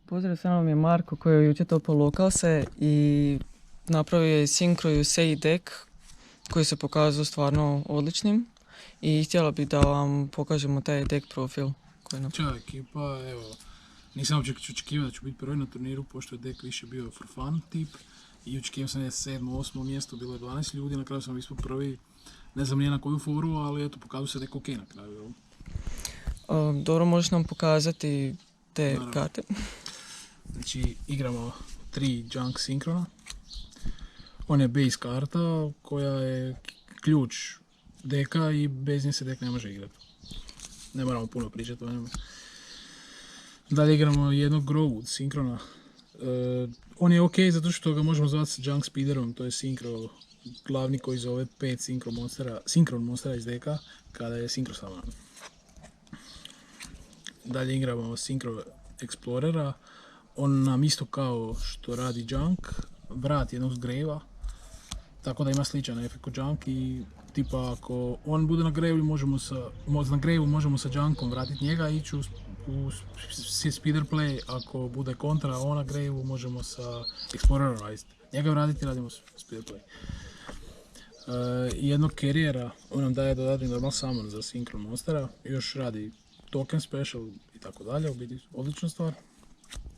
Pozdrav, sa mnom je Marko koji je jučer topao lokalse i napravio je Synchro Yusei deck koji se pokazao stvarno odličnim i htjela bih da vam pokažemo taj deck profil koji nam... Ćao ekipa, evo, nisam uopće očekivao da ću biti prvi na turniru, pošto je deck više bio for fun tip i očekivao sam je 7. 8. mjesto, bilo je 12 ljudi, na kraju sam ispod prvi, ne znam nije na koju foru, ali eto, pokazao se deck ok na kraju. Dobro, možeš nam pokazati te Naravno. karte? Znači, igramo 3 Junk Synchrona. On je base karta koja je ključ deka i bez nje se dek ne može igrati. Ne moramo puno pričati o njemu. Dalje igramo jednog Growwood Synchrona. On je ok zato što ga možemo zvati s Junk Speederom, to je Synchro glavni koji zove 5 Synchron monstera iz deka kada je Synchro saman. Dalje igramo Synchro Explorera. On nam isto kao što radi Junk, vrat jednog Grave-a, tako da ima sličan efekt kod Junk i tipa ako on bude na Grave-u možemo sa Junkom vratiti njega i ići u speeder play, ako bude kontra on na Grave-u možemo sa Explorerom raditi. Njega vratiti i radimo speeder play. Jednog Carriera, on nam daje dodatni normal summon za Synchro monstera, još radi token special i tako dalje, u biti odlična stvar.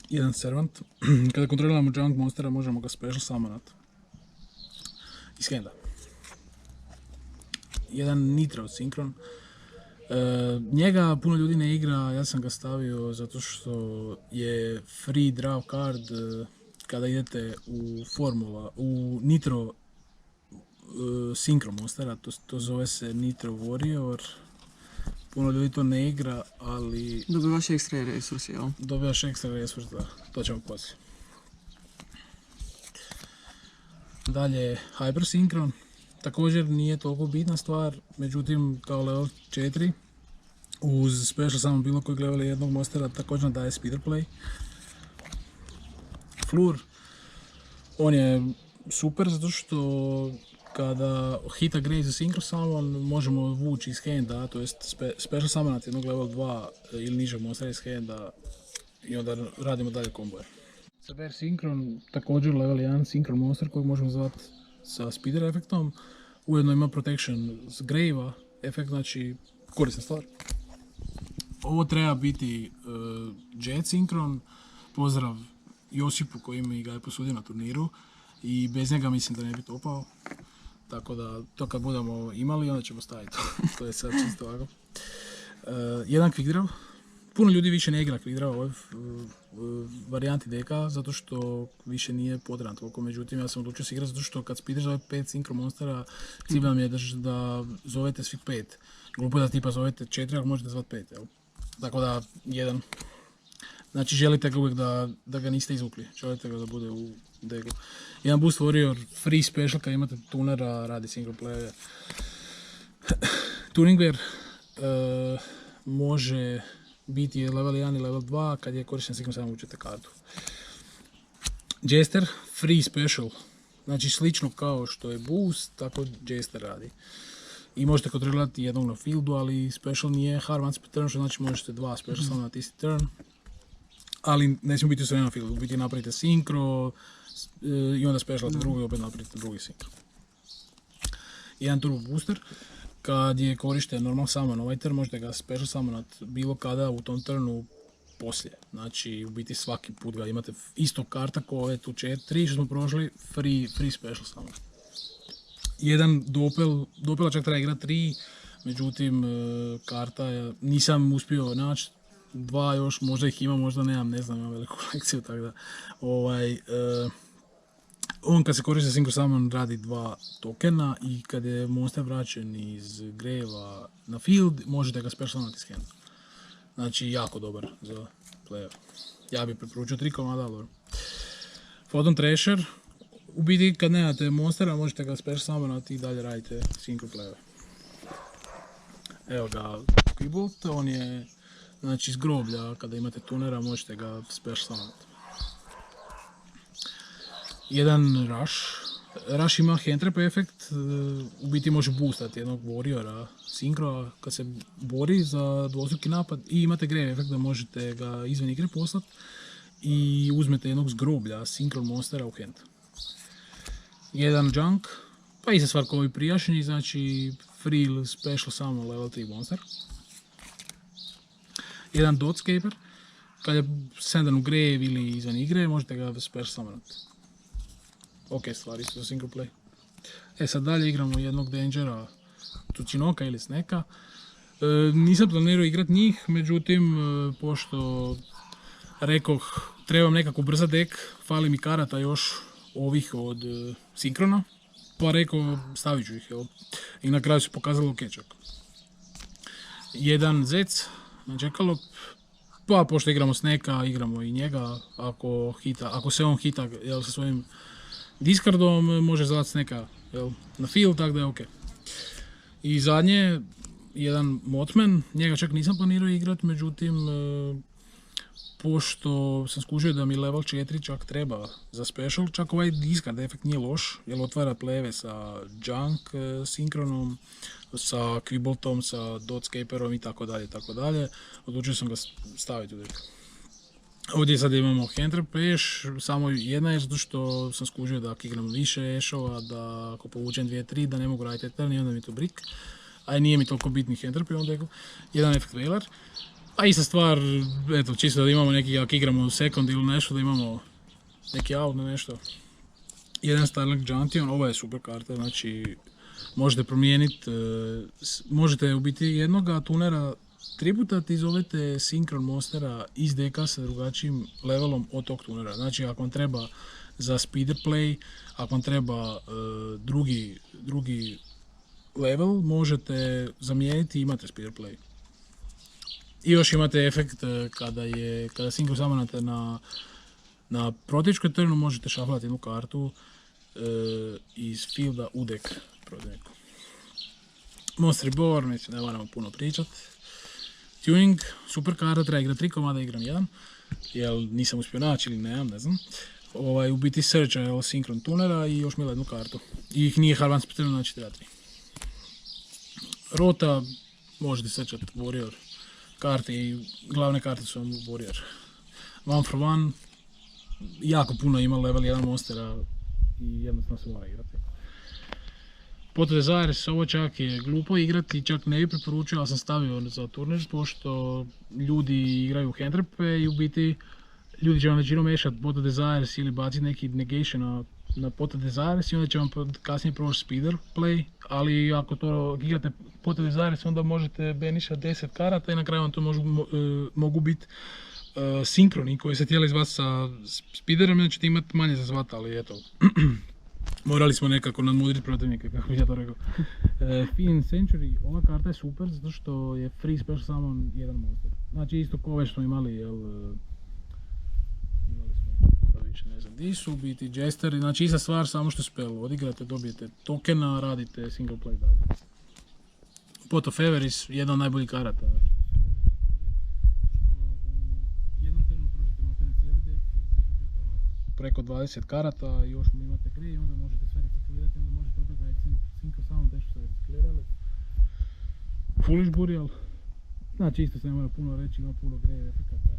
Jedan Servant, kada kontroliramo Junk monstera možemo ga special summonat iz handa. Jedan Nitro Synchron, njega puno ljudi ne igra, ja sam ga stavio zato što je free draw card kada idete u Nitro Synchro monstera, to zove se Nitro Warrior. Puno ljudi to ne igra, ali... Dobivaš ekstra resursi, jel? Dobivaš ekstra resurs, da. To ćemo poslije. Dalje, Hyper Synchron. Također nije toliko bitna stvar, međutim, kao level 4, uz special samo bilo kojeg levela jednog monstera, također nam daje speeder play. Floor. On je super zato što kada hita Grave za Synchro summon možemo vući iz handa, to jest special summonat jednog level 2 ili nižeg monstera iz handa i onda radimo dalje komboje. Saber Synchron, također level 1 Synchron monster kojeg možemo zvati sa speeder efektom, ujedno ima protection s Grave-a, efekt znači korisna stvar. Ovo treba biti Jet Synchron, pozdrav Josipu koji mi ga je posudio na turniru i bez njega mislim da ne bi topao. Tako da, to kad budemo imali, onda ćemo staviti. To je sad čisto ovako. Jedan quick draw. Puno ljudi više ne igra quick draw u ovoj varijanti deka, zato što više nije potreban toliko. Međutim, ja sam odlučio se igrati zato što kad speedeš za 5 Synchro monstera, cilj vam je da zovete svih 5. Glupo je da tipa zovete 4, ako možete zvati 5, jel? Tako da, jedan. Znači, želite ga uvijek da ga niste izvukli. Želite ga da bude u deku. Jedan Boost Warrior, free special kad imate tunera, radi single player. Tuning Bear može biti level 1 i level 2, kad je korišten sigurno samo učete kartu. Jester, free special. Znači slično kao što je Boost, tako Jester radi. I možete kontrolirati jednog na fieldu, ali special nije hard once per turn, što znači možete dva special samo na isti turn. Ali ne smije biti sve na fieldu, u biti napravite Synchro i onda specialate drugi, opet napravite drugi Synchro. Jedan Turbo Booster, kad je korišten normal summon ovaj turn, možete ga special summonat bilo kada u tom turnu poslije. Znači u biti svaki put ga imate isto karta kao ove tu 4 što smo prošli, free special summon. Jedan Dopela čak treba igrati 3, međutim karta nisam uspio naći. 2 još, možda ih ima, možda nemam, ne znam, imam veliku kolekciju, tako da on kad se koristi Synchro Summon radi 2 tokena i kad je monster vraćen iz Grave-a na field, možete ga special summonati iz handa. Znači, jako dobar za player. Ja bih preporučio 3 komada, ali dobro. Photon Thrasher, u biti kad nemate monstera, možete ga special summonati i dalje radite Synchro player. Evo ga, Quibbolt, on je znači iz groblja, kada imate tunera, možete ga special summonati. Jedan Rush. Rush ima hand trap efekt, u biti može boostati jednog Warriora Synchro kad se bori za dvostruki napad i imate Grave efekt da možete ga izvan igre poslati i uzmete jednog s groblja, Synchron Monstera u hand. Jedan junk, pa ista stvar kao ovi prijašnji, znači free ili special samo level 3 monster. Jedan Dotscaper, kad je sendan u grave ili izvan igre, možete ga special summonati. Ok stvar, isto za single play. Sad dalje igramo jednog Dangera, Tucinoka ili Sneka. Nisam planirao igrat njih, međutim, pošto rekoh trebam nekako brza dek, fali mi karata još ovih od Synkrona, pa rekao stavit ću ih, jel? I na kraju se pokazalo kečak. Jedan Zec na Jackalope, pa pošto igramo Sneka, igramo i njega, ako se on hita, jel, sa svojim discardom, može zvati Sneka, jel, na field, tako da je ok. I zadnje, jedan Mothman, njega čak nisam planirao igrat, međutim, pošto sam skužio da mi level 4 čak treba za special, čak ovaj discard efekt nije loš, jer otvara pleve sa Junk Synchronom, sa Quiboltom, sa Dotscaperom i tako dalje. Odlučio sam ga staviti u deck. Ovdje sad imamo Hand Peš, samo jedna je zato što sam skužio da ako igram više ešova, da ako povučem 2-3 da ne mogu raditi Eternal i onda mi to brick. A nije mi toliko bitni Hand Trap u ovom deku. Jedan Effect Veiler. A ista stvar, eto, čisto da imamo neki, ako igramo u second ili nešto, da imamo neki out na nešto. Jedan Starlink Junction, ovo je super karta, znači možete promijeniti, možete ubiti jednoga tunera tributati, zovete Synchron Monstera iz deka sa drugačijim levelom od tog tunera. Znači ako vam treba za speeder play, ako vam treba drugi level, možete zamijeniti i imate speeder play. I još imate efekt kada Synchron summonate na protivničkoj turnu, možete šaflati jednu kartu iz fielda u deck protivniku. Monster Reborn, mislim ne moramo puno pričat. Tuning, super karta, treba igrati 3 komada, igram 1, jer nisam uspio naći ili nemam, ne znam. U biti searcha je Synchron tunera i još mila jednu kartu. I ih nije Harvan Spitter, znači treba 3. Rota, možete searchat Warrior karte i glavne karte su vam Warrior. One for one, jako puno ima level 1 monstera i jednostavno se mora igrati. Pot Desires, ovo čak je glupo igrati, čak ne bi preporučio, ali sam stavio za turnir, pošto ljudi igraju hand trape i u biti ljudi će vam većinom mešati Pot Desires ili baciti neki negation na Pot Desires i onda će vam kasnije proći speeder play, ali ako to igrate Pot Desires onda možete banišati 10 karata i na kraju vam to mogu biti sinkroni koji se htjeli zvati sa speederom, onda ćete imati manje za zvat, ali eto. Morali smo nekako nadmudriti protivnike, kako bih ja to rekao. Fiend Century, ova karta je super zato što je free special summon jedan monster. Znači isto ko već smo imali, imali smo, sad više ne znam di su, biti Jester, znači ista stvar, samo što spell odigrate, dobijete tokena, radite single play dalje. Pot of Everis, jedna od najboljih karata. Preko 20 karata i još mu imate krije i onda možete sve reciklirati, onda možete opet raditi Synchro samo te što ste reciklirali. Foolish Burial, znači isto se ne mora puno reći, ima puno greje efekata.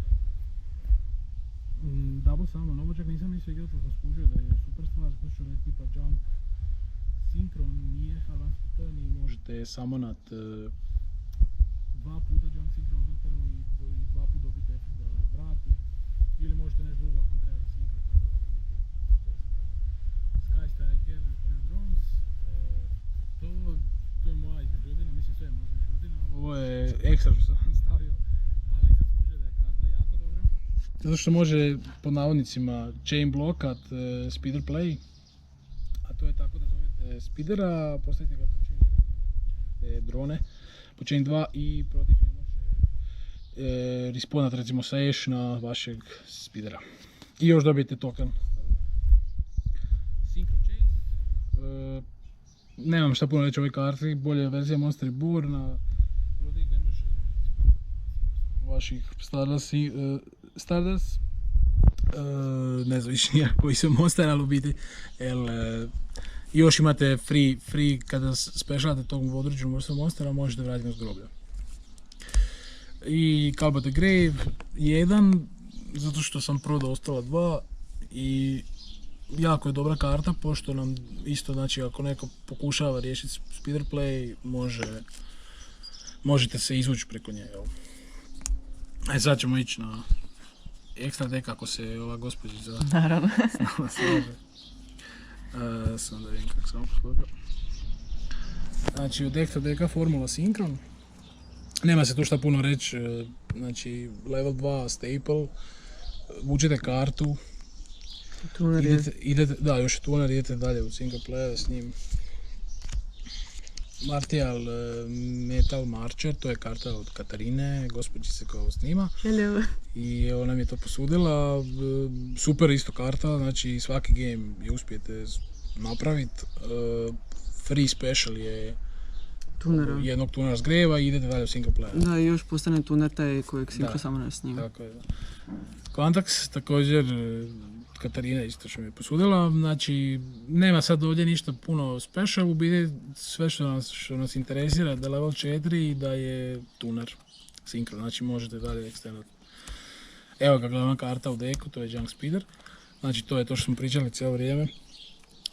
Double Summon, ovo čak nisam mislio igrati, ali sam skužio da je super stvar, zato što je tipa Junk Synchron, nije Advanced Turn i možete summonat 2 puta Junk Synchron u turnu i 2 puta dobiti efekt da vrati, ili možete nešto drugo ako treba Synchron. Sky Striker, Drones, to je moja izmeđudina, mislim sve je moja izmeđudina, ali ovo je ekstra što sam stavio, ali sam skužio da je karta jako dobra. Zato što može pod navodnicima chain blokat speeder play, a to je tako da zovete speedera, postavite ga po chain 1, drone, po chain 2 i protiv ne može respawnat recimo sa Ash na vašeg speedera. I još dobijete token. Synchro Chase, nemam šta puno reći o ovoj karti, bolja verzija Monster Reborn, protiv ne može vaših Stardust, ne znam više nijak koji su monster, ali u biti još imate free kada specialate tog određenog vrstu monstera, možete vratiti nas groblja. I Call by the Grave, jedan, zato što sam prodao ostala dva i jako je dobra karta, pošto nam isto, znači ako neko pokušava riješiti speeder play, možete se izvući preko nje. Jel? Sad ćemo ići na ekstra deck ako se ova gospođica Naravno. slaže. Sam da vidim kako sam poslogao. Znači od ekstra decka Formula Synchron. Nema se tu šta puno reći, znači level 2 staple, vučete kartu, Tuner je. da, još je tuner, idete dalje u single player s njim. Martial Metal Marcher, to je karta od Katarine, gospođice koja ovo snima. Hello. I ona mi je to posudila, super isto karta, znači svaki game je uspijete napraviti. Free special je Tunera. jednog tunera zgreva i idete dalje u single player. Da, i još postane tuner taj kojeg Synchro Da. samo s njim. Tako je, da. Quantax također, Katarina isto što mi je posudila, znači nema sad ovdje ništa puno special, u biti sve što nas interesira da je level 4 i da je tuner Synchro, znači možete dalje ekstendati. Evo ga glavna karta u deku, to je Junk Speeder, znači to je to što smo pričali cijelo vrijeme.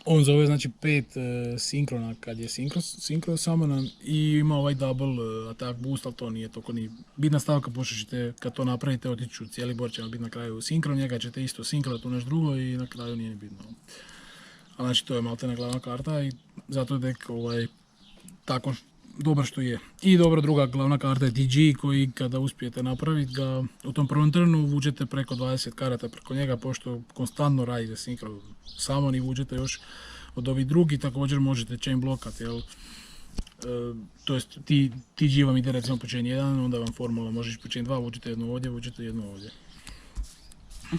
On zove znači 5 sinkrona kad je synchro summonan i ima ovaj double attack boost, ali to nije toliko ni bitna stavka, pošto ćete kad to napravite otići u cijeli bor će vam biti na kraju synchro, njega ćete isto synchronati u nešto drugo i na kraju nije ni bitno. A znači to je maltene glavna karta i zato je deck tako dobar što je. I dobro, druga glavna karta je TG koji kada uspijete napraviti ga u tom prvom trnu vučete preko 20 karata preko njega, pošto konstantno radite synchro samo i vučete još od ovih drugi, također možete chain blokat, jel? To jest TG vam ide recimo po chain 1, onda vam formula može ići po chain 2, vučete jednu ovdje, vučete jednu ovdje.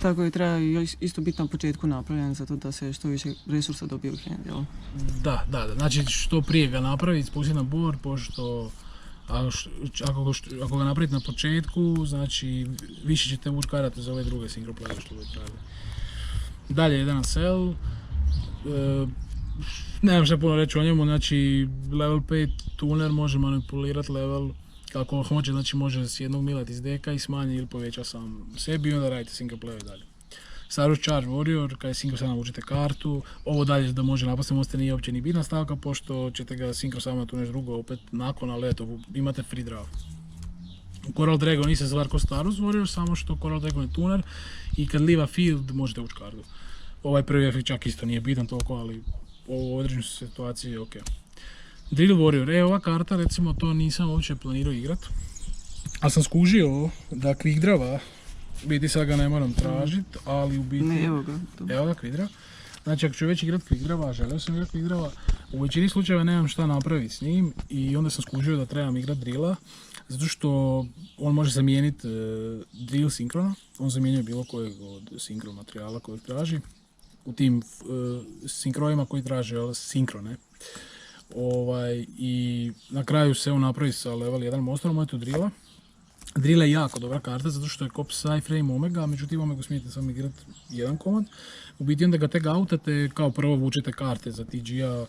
Tako je, treba isto biti na početku napravljen zato da se što više resursa dobije u hand, jel? Da, znači što prije ga napraviti, spustiti na board, pošto ako ga napravite na početku, znači više ćete vući karata za ove druge synchro player što budete radili. Dalje jedan na sell, nemam šta puno reći o njemu, znači level 5 tuner može manipulirati level kako hoće, znači može s jednog milati iz deka i smanji ili poveća sam sebi i onda radite single player dalje. Sarus Charge Warrior, kada je single samo vučete kartu, ovo dalje da može napasti monster nije uopće ni bitna stavka, pošto ćete ga single samo tu nešto drugo opet nakon, ali eto, imate free draw. U Coral Dragon isto stvar ko Sarus Warrior, samo što Coral Dragon je tuner i kad liva field možete vući kartu. Ovaj prvi efekt čak isto nije bitan toliko, ali u određenoj situaciji je ok. Drill Warrior, ova karta recimo to nisam uopće planirao igrat, ali sam skužio da quick drawa, u biti sad ga ne moram tražit, ali u biti... Ne, evo ga. Evo ga quick draw. Znači ako ću već igrat quick drawa, želio sam igrat quick drawa, u većini slučajeva nemam šta napraviti s njim i onda sam skužio da trebam igrat drilla, zato što on može zamijeniti drill sinkrona, on zamjenjuje bilo kojeg od sinkro materijala kojeg traži, u tim sinkrojima koji traže sinkrone. I na kraju se on napravi sa level 1 monsterom, ovo je tu drilla. Drill je jako dobra karta zato što je kop Psyframe Omega, međutim Omega smijete samo igrati jedan komad. U biti onda ga tag outate, kao prvo vučete karte za TG-a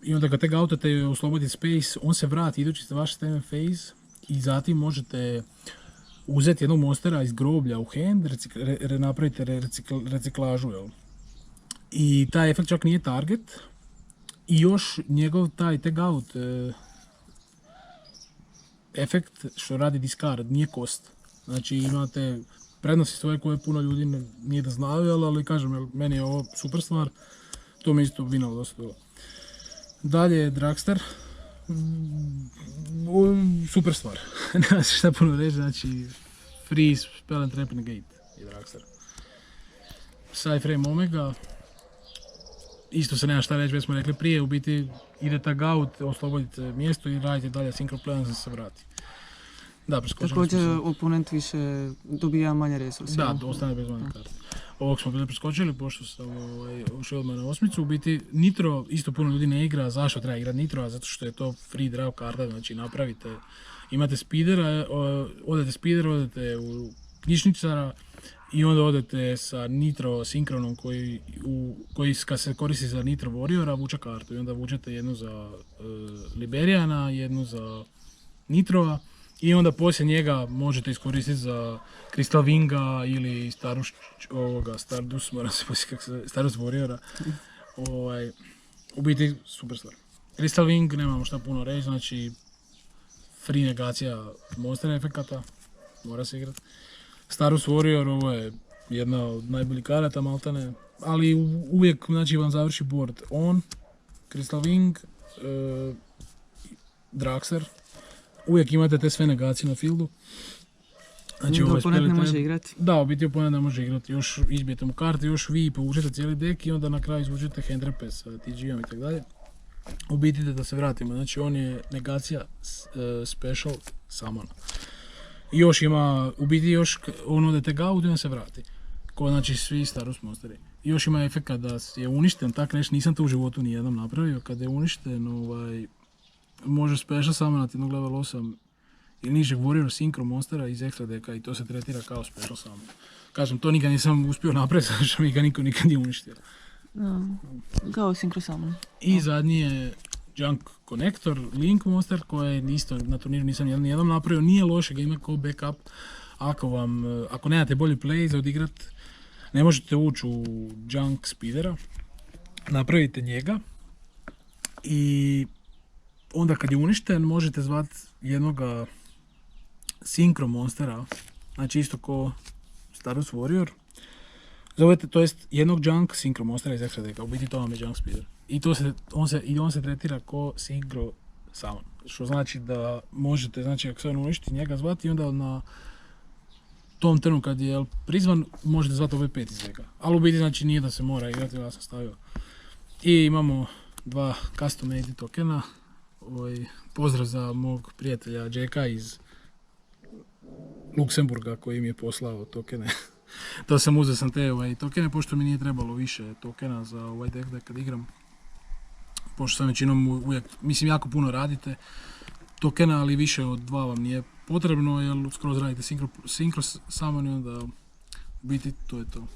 i onda ga tag outate i oslobodite space, on se vrati idući za vaš stand phase i zatim možete uzeti jednog monstera iz groblja u hand, napravite reciklažu, jel? I taj efekt čak nije target i još njegov taj tag out efekt što radi discard nije cost. Znači imate prednosti svoje koje puno ljudi nije da znaju, ali kažem, meni je ovo super stvar, to mi isto vinalo dosta dobro. Dalje je Dragster, super stvar, nema se šta puno reći, znači free spell and trap negate je Dragster. Psyframe Omega, isto se nema šta reći, već smo rekli prije, u biti ide tag out, oslobodite mjesto i radite dalje synchro plan da se vrati. Da, preskočili Također smo se. oponent više dobija manje resursa. Da, ostane bez manje karte. Ovog smo bili preskočili, pošto sam ušao odmah na osmicu. U biti, Nitro isto puno ljudi ne igra. Zašto treba igrati Nitro? Zato što je to free draw karta, znači napravite, imate speedera, odete u knjižničara i onda odete sa Nitro sinkronom koji kad se koristi za Nitro Warriora vuče kartu i onda vučete jednu za Liberiana, jednu za Nitrova I onda poslije njega možete iskoristiti za Crystal Winga ili Stardust, moram se poslije kako se zove, Stardust Warriora. U biti super stvar. Crystal Wing, nemamo šta puno reći, znači free negacija monster efekata, mora se igrati. Stardust Warrior, ovo je jedna od najboljih karata maltene, ali uvijek znači, vam završi board on, Crystal Wing, Draxler, uvijek imate te sve negacije na fieldu. Znači, oponent ne može igrati. Da, u biti oponent ne može igrati, još izbijete mu karte, još vi povučete cijeli dek i onda na kraju izvučete handrepe sa TG-om i tako dalje. U biti da se vratimo, znači on je negacija special summon. I još ima, u biti još on odete ga out i on se vrati. Ko znači svi Stardust monsteri. I još ima efekt da je uništen, tak nešto nisam to u životu nijednom napravio. Kad je uništen, može special summonati jednog level 8 ili nižeg warrior synchro monstera iz ekstra deka i to se tretira kao special summon. Kažem, to nikad nisam uspio napraviti, zato što mi ga niko nikad nije uništio. Kao synchro summon. I zadnji je Junk Connector, Link monster koji isto na turniru nisam nijednom napravio. Nije loše ga ima kao backup. Ako nemate bolji play za odigrat, ne možete ući u Junk Speedera. Napravite njega i onda kad je uništen možete zvati jednoga synchro monstera, znači isto ko Stardust Warrior. Zovete, to jest jednog Junk synchro monstera iz extra deka, u biti to vam je Junk Speeder. I on se tretira ko synchro summon. Što znači da možete, znači ako se on uništi, njega zvati i onda na tom trenu kad je prizvan možete zvati ove 5 iz deka. Ali u biti znači nije da se mora igrati, ja sam stavio. I imamo dva custom made tokena. Pozdrav za mog prijatelja Jacka iz Luksemburga koji mi je poslao tokene. To sam uzeo te tokene pošto mi nije trebalo više tokena za ovaj deck da kad igram. Pošto sam većinom uvijek, mislim jako puno radite tokena, ali više od 2 vam nije potrebno jer skroz radite synchro summon i onda u biti to je to.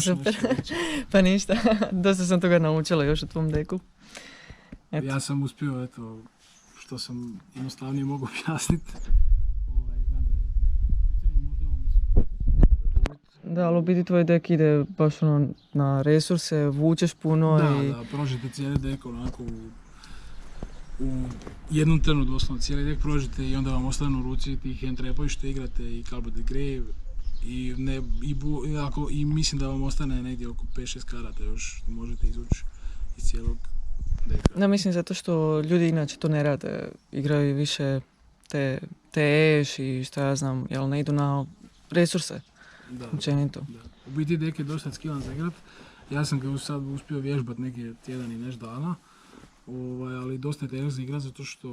Super. Pa ništa, dosta sam toga naučila još u tvom deku. Eto. Ja sam uspio, eto, što sam jednostavnije mogu objasniti. Da, ali u biti tvoj dek ide baš ono na resurse, vučeš puno i... Da, prođete cijeli dek onako u jednom trenu doslovno cijeli dek prođete i onda vam ostane u ruci tih hand-trapovi što igrate i Call of the Grave i mislim da vam ostane negdje oko 5-6 karata još možete izvući iz cijelog deka. Da, mislim zato što ljudi inače to ne rade, igraju više te eš i što ja znam, jel ne idu na resurse. Učenito. Da. U biti dek je dosta skillan za igrat. Ja sam ga sad uspio vježbat neki tjedan i nešto dana. Ali dosta je težak za igrat zato što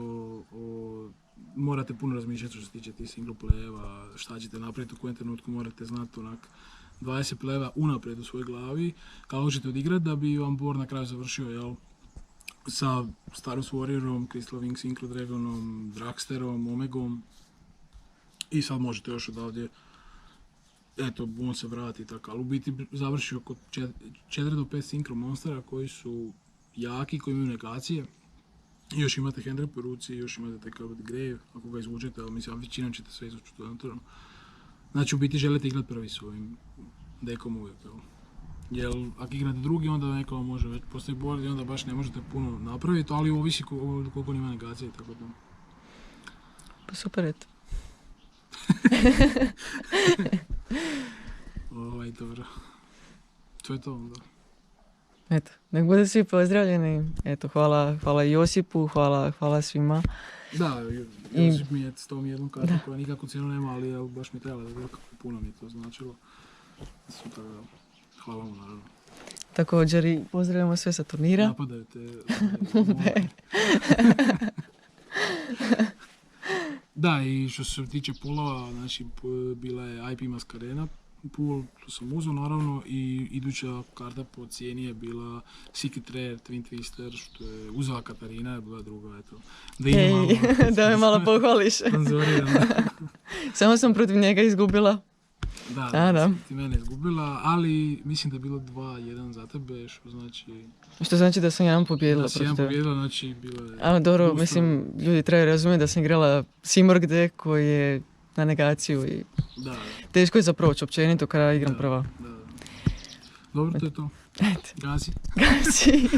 morate puno razmišljati što se tiče tih single playeva, šta ćete napraviti u kojem trenutku morate znati onak 20 playeva unaprijed u svojoj glavi kako ćete odigrat da bi vam board na kraju završio jel, sa Stardust Warriorom, Crystal Wing, Synchro Dragonom, Draxterom, Omegom i sad možete još odavdje eto, on se vrati tako, ali u biti završi oko 4 do 5 synchro monstera koji su jaki, koji imaju negacije. I još imate handrep u ruci, još imate taj Call of the Grave, ako ga izvučete, ali mislim, većinom ćete sve izvući u jednom turnu. Znači, u biti želite igrat prvi s ovim dekom uvijek, jer ako igrate drugi, onda neko može već postoji board i onda baš ne možete puno napraviti, ali ovisi koliko ima negacije i tako da. Pa super, eto. Dobro. To je to onda. Eto, nek bude svi pozdravljeni. Eto, hvala Josipu, hvala svima. Da, Josip mi je stao mi jednu kartu koja nikakvu cijenu nema, ali baš mi trebala da puno mi je to značilo. Super, hvala mu naravno. Također i pozdravljamo sve sa turnira. Napadaju te. Da, i što se tiče poolova, znači bila je IP Mascarena pool, što sam uzeo naravno, i iduća karta po cijeni je bila Secret Rare Twin Twister, što je uzela Katarina, je bila druga, eto. Da me malo pohvališ. Samo sam protiv njega izgubila. Da. Ti mene izgubila, ali mislim da je bilo 2-1 za tebe, što znači... Što znači da sam jedan pobijedila Da si protiv jedan tebe. pobijedila, znači bilo je... Ali dobro, gusto. mislim, ljudi trebaju razumjeti da sam igrala Simorg deck koji je na negaciju i Da, teško je za proći općenito kada igram Da. prva. da. Dobro, to je to. Eto. Gazi. Gazi.